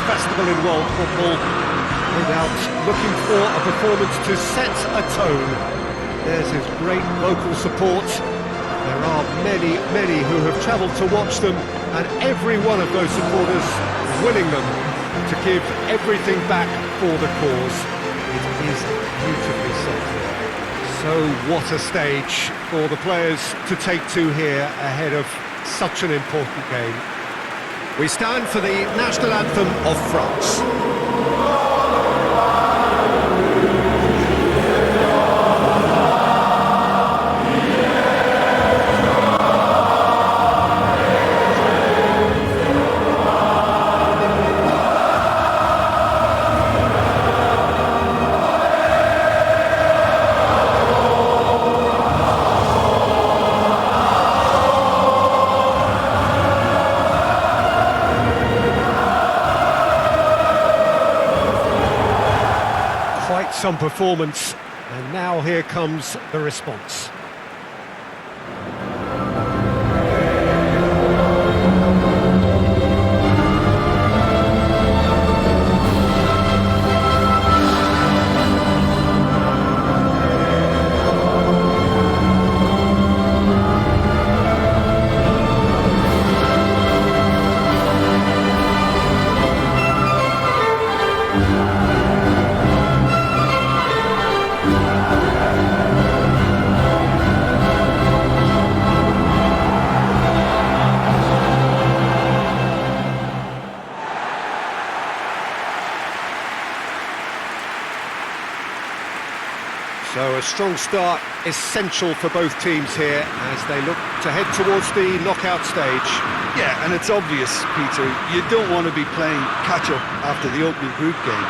festival in world football, without looking for a performance to set a tone. There's his great local support. There are many, many who have travelled to watch them, and every one of those supporters willing them to give everything back for the cause. It is beautifully set here. So what a stage for the players to take to here ahead of such an important game. We stand for the national anthem of France. Some performance, and now here comes the response. So a strong start, essential for both teams here as they look to head towards the knockout stage. Yeah, and it's obvious, Peter, you don't want to be playing catch-up after the opening group game.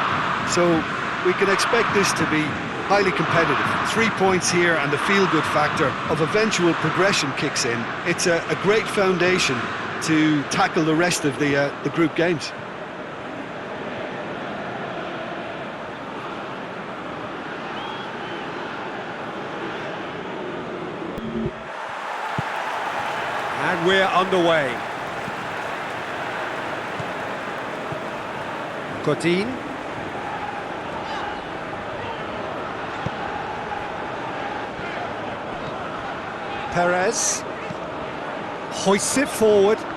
So we can expect this to be highly competitive. 3 points here and the feel-good factor of eventual progression kicks in. It's a great foundation to tackle the rest of the group games. And we're underway. Godin. Perez. Hoists it forward. There's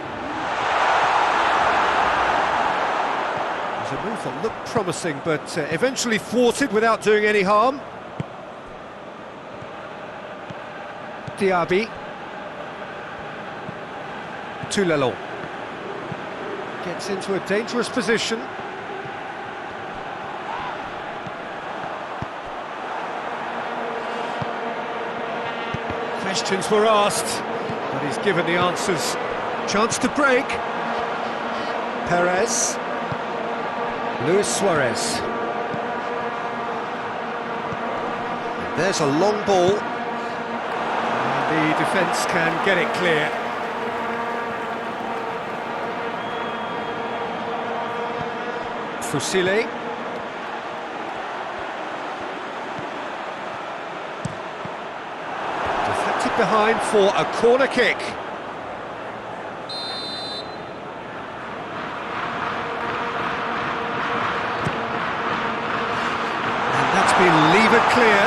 a move that looked promising, but eventually thwarted without doing any harm. Diaby. Toulelon gets into a dangerous position. Questions were asked, but he's given the answers. Chance to break. Perez. Luis Suárez. There's a long ball. And the defence can get it clear. Fusile. Deflected behind for a corner kick. And that's been levered clear.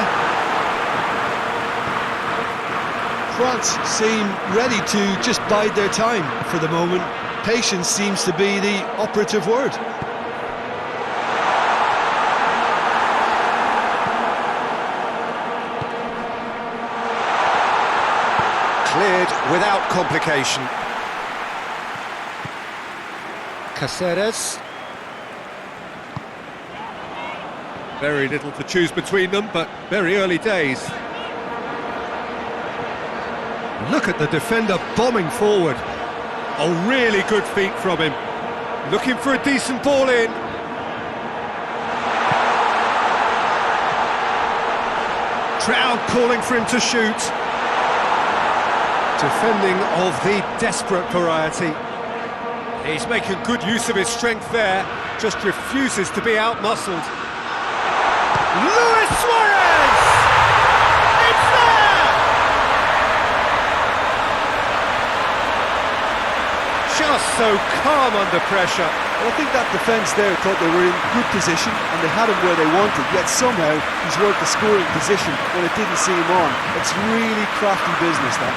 France seem ready to just bide their time for the moment. Patience seems to be the operative word. Cleared without complication. Caceres. Very little to choose between them, but very early days. Look at the defender bombing forward. A really good feat from him. Looking for a decent ball in. Crowd calling for him to shoot. Defending of the desperate variety. He's making good use of his strength there, just refuses to be out-muscled. Luis Suárez! It's there! Just so calm under pressure. Well, I think that defence there thought they were in good position and they had him where they wanted, yet somehow he's worked the scoring position when it didn't see him on. It's really crafty business, that.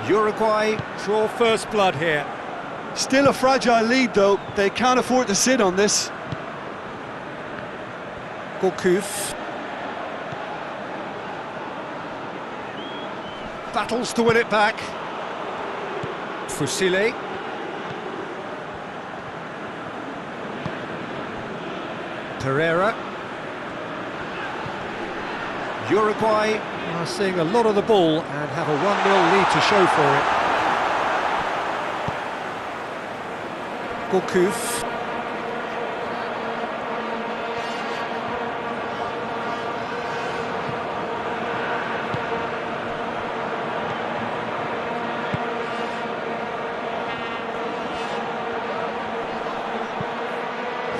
Uruguay draw first blood here. Still a fragile lead, though. They can't afford to sit on this. Gourcuff battles to win it back. Fusile. Pereira. Uruguay are seeing a lot of the ball and have a 1-0 lead to show for it. Gourcuff.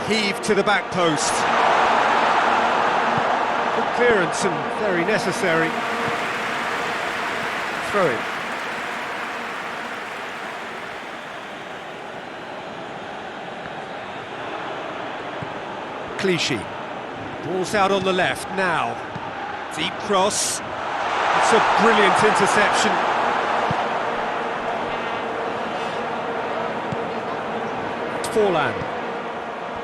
Heave to the back post. Good clearance and very necessary. Throw it. Clichy. Ball's out on the left now. Deep cross. It's a brilliant interception. Forlán.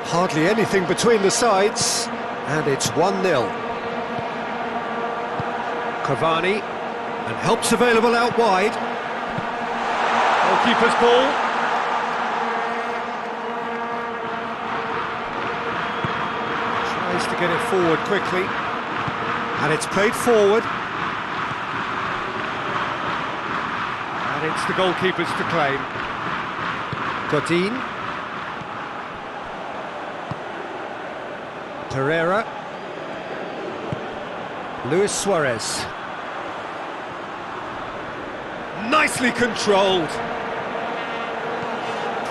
Hardly anything between the sides, and it's 1-0. Cavani, and help's available out wide. Goalkeeper's ball. Tries to get it forward quickly, and it's played forward. And it's the goalkeeper's to claim. Godin. Pereira. Luis Suárez. Nicely controlled.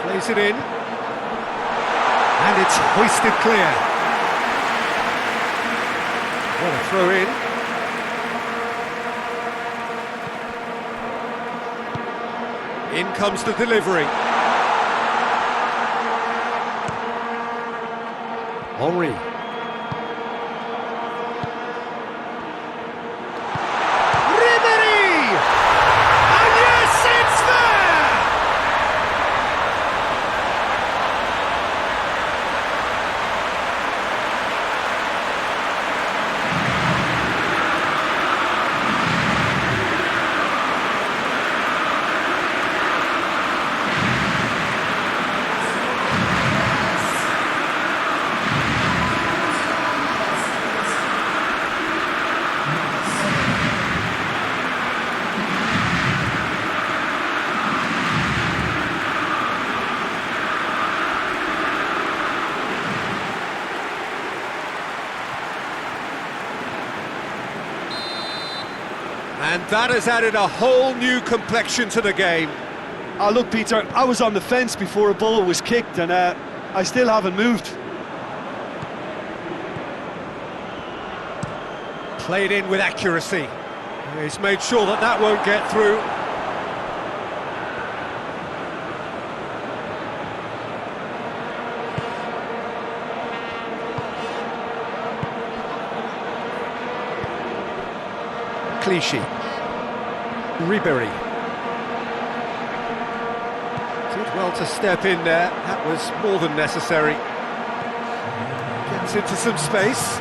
Plays it in. And it's hoisted clear. What a throw in. In comes the delivery. Henry. And that has added a whole new complexion to the game. Look, Peter, I was on the fence before a ball was kicked, and I still haven't moved. Played in with accuracy. He's made sure that that won't get through. Clichy. Ribéry. Did well to step in there, that was more than necessary. Gets into some space.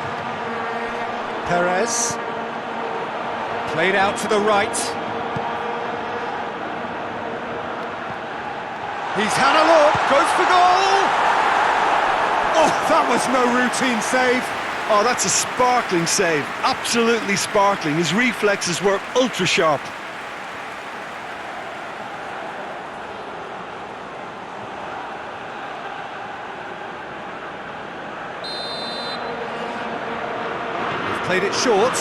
Perez. Played out to the right. He's had a look, goes for goal! Oh, that was no routine save. Oh, that's a sparkling save. Absolutely sparkling. His reflexes were ultra sharp. Played it short.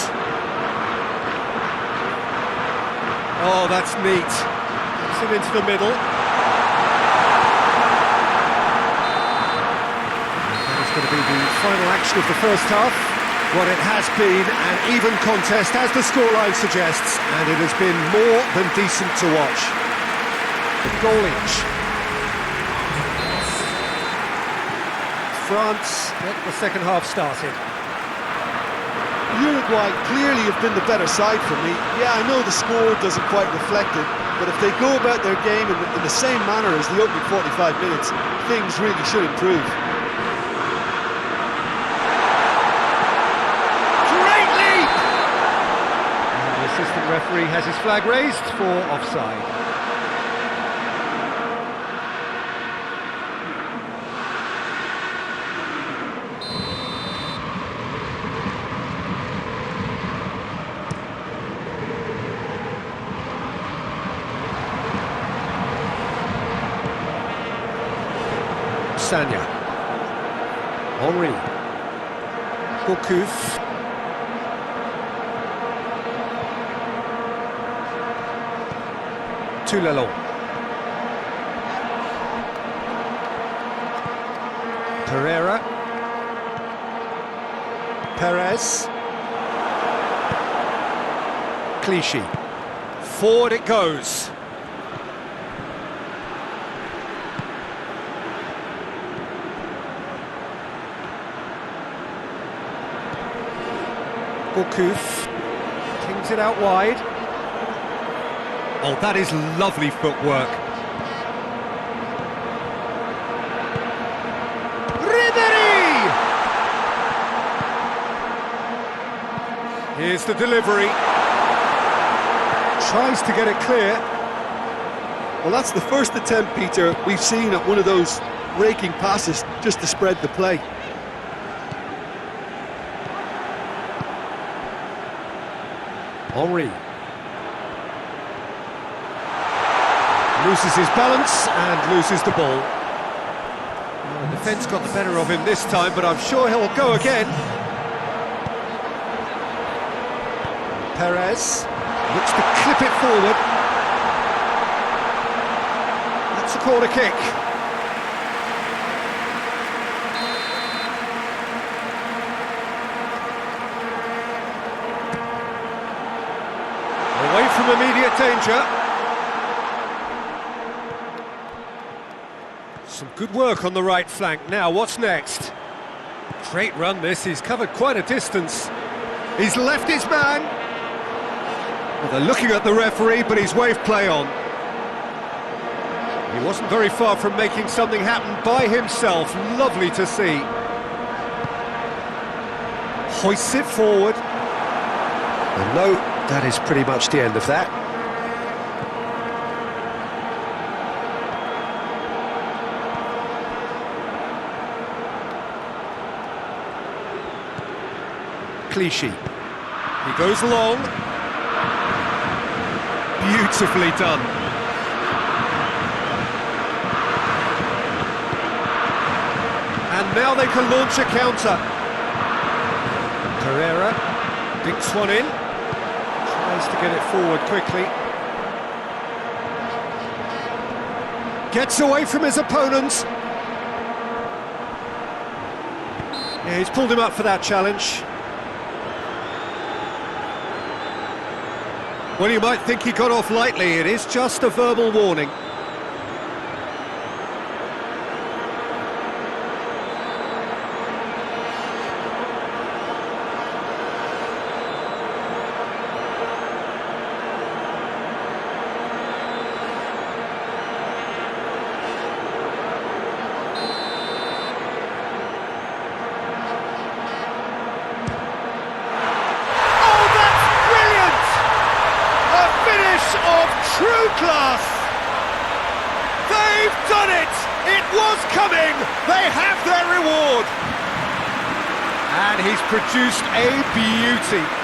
Oh, that's neat. Puts it into the middle. That is going to be the final action of the first half. What it has been an even contest, as the scoreline suggests, and it has been more than decent to watch. Goal each. France get the second half started. Uruguay clearly have been the better side for me. Yeah, I know the score doesn't quite reflect it, but if they go about their game in the same manner as the opening 45 minutes, things really should improve. Great leap! And the assistant referee has his flag raised for offside. Sanya, Henri, Gourcuff, Toulalon, Pereira, Perez, Clichy, forward it goes. Gourcuff kings it out wide. Oh, that is lovely footwork. Ribéry! Here's the delivery. Tries to get it clear. Well, that's the first attempt, Peter, we've seen at one of those raking passes just to spread the play. Henri loses his balance and loses the ball. Well, the defence got the better of him this time, but I'm sure he'll go again. Perez looks to clip it forward. That's a corner kick. Away from immediate danger. Some good work on the right flank. Now, what's next? Great run this, he's covered quite a distance. He's left his man. Well, they're looking at the referee, but he's waved play on. He wasn't very far from making something happen by himself. Lovely to see. Hoists it forward. And no, that is pretty much the end of that. Clichy. He goes long. Beautifully done. And now they can launch a counter. Pereira dinks one in. Tries to get it forward quickly. Gets away from his opponents. Yeah, he's pulled him up for that challenge. Well, you might think he got off lightly. It is just a verbal warning. True class! They've done it! It was coming! They have their reward! And he's produced a beauty.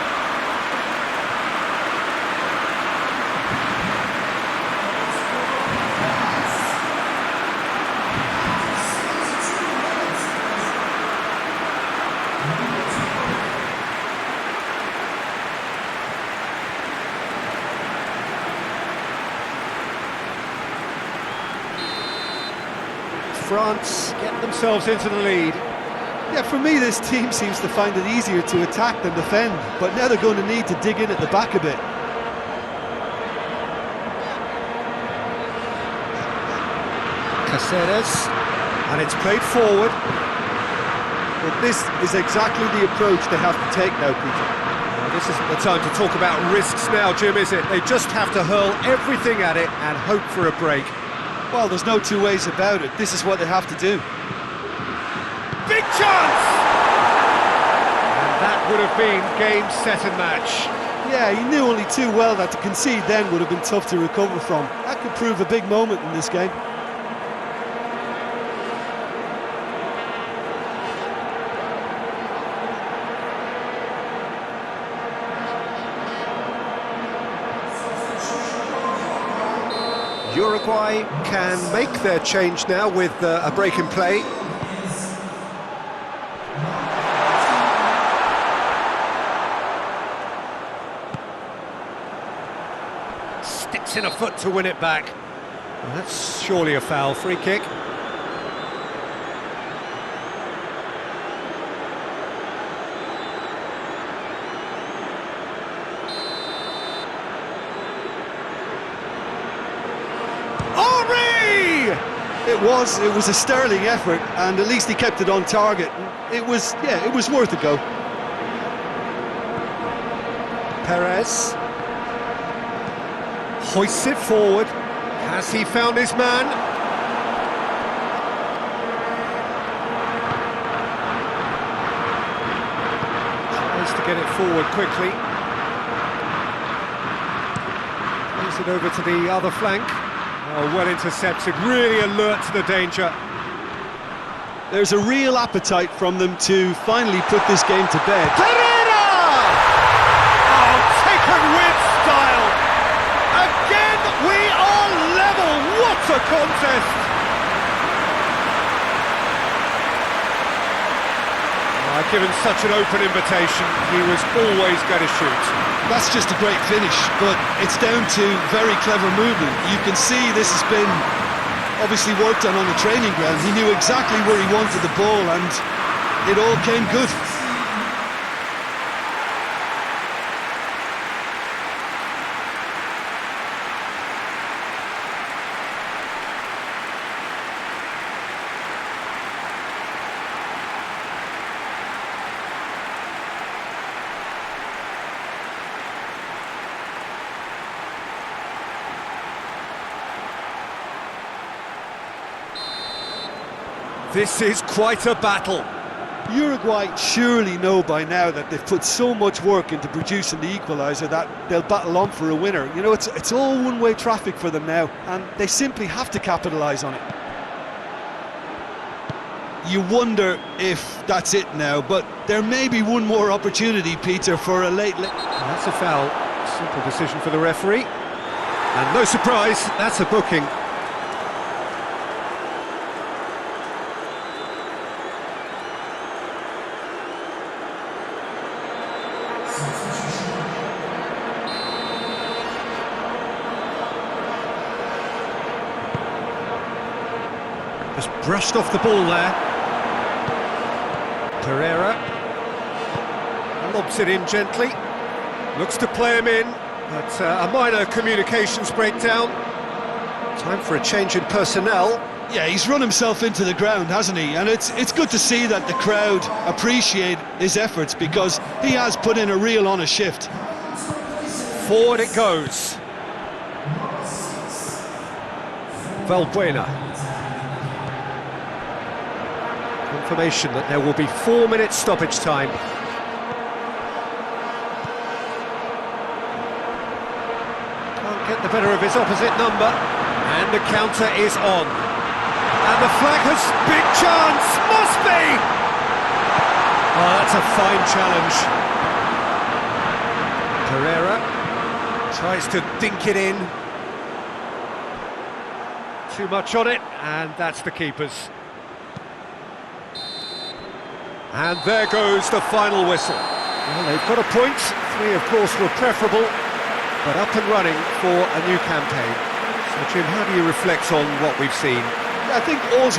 France get themselves into the lead. Yeah, for me this team seems to find it easier to attack than defend, but now they're going to need to dig in at the back a bit. Caceres, and it's played forward. But this is exactly the approach they have to take now, Peter. This isn't the time to talk about risks now, Jim, is it? They just have to hurl everything at it and hope for a break. Well, there's no two ways about it. This is what they have to do. Big chance! And that would have been game, set and match. Yeah, he knew only too well that to concede then would have been tough to recover from. That could prove a big moment in this game. Uruguay can make their change now with a break in play. Sticks in a foot to win it back. Well, that's surely a foul. Free kick. It was a sterling effort, and at least he kept it on target. It was worth a go. Perez hoists it forward. Has he found his man? Tries to get it forward quickly. Plays it over to the other flank. Oh, well intercepted, really alert to the danger. There's a real appetite from them to finally put this game to bed. Pereira! Oh, taken with style! Again, we are level! What a contest! Given such an open invitation, he was always going to shoot. That's just a great finish, but it's down to very clever movement. You can see this has been obviously worked on the training ground. He knew exactly where he wanted the ball, and it all came good. This is quite a battle. Uruguay surely know by now that they've put so much work into producing the equaliser that they'll battle on for a winner. You know, it's all one-way traffic for them now, and they simply have to capitalise on it. You wonder if that's it now, but there may be one more opportunity, Peter, for a late... That's a foul. Simple decision for the referee. And no surprise, that's a booking. Just brushed off the ball there. Pereira lobs it in gently. Looks to play him in, but a minor communications breakdown. Time for a change in personnel. Yeah, he's run himself into the ground, hasn't he? And it's good to see that the crowd appreciate his efforts, because he has put in a real honest shift. Forward it goes. Valbuena. Confirmation that there will be 4 minutes stoppage time. Can't get the better of his opposite number, and the counter is on. And the flag has... big chance! Must be! Oh, that's a fine challenge. Pereira tries to dink it in. Too much on it, and that's the keeper's. And there goes the final whistle. Well, they've got a point. 3, of course, were preferable, but up and running for a new campaign. So, Jim, how do you reflect on what we've seen? I think all's well.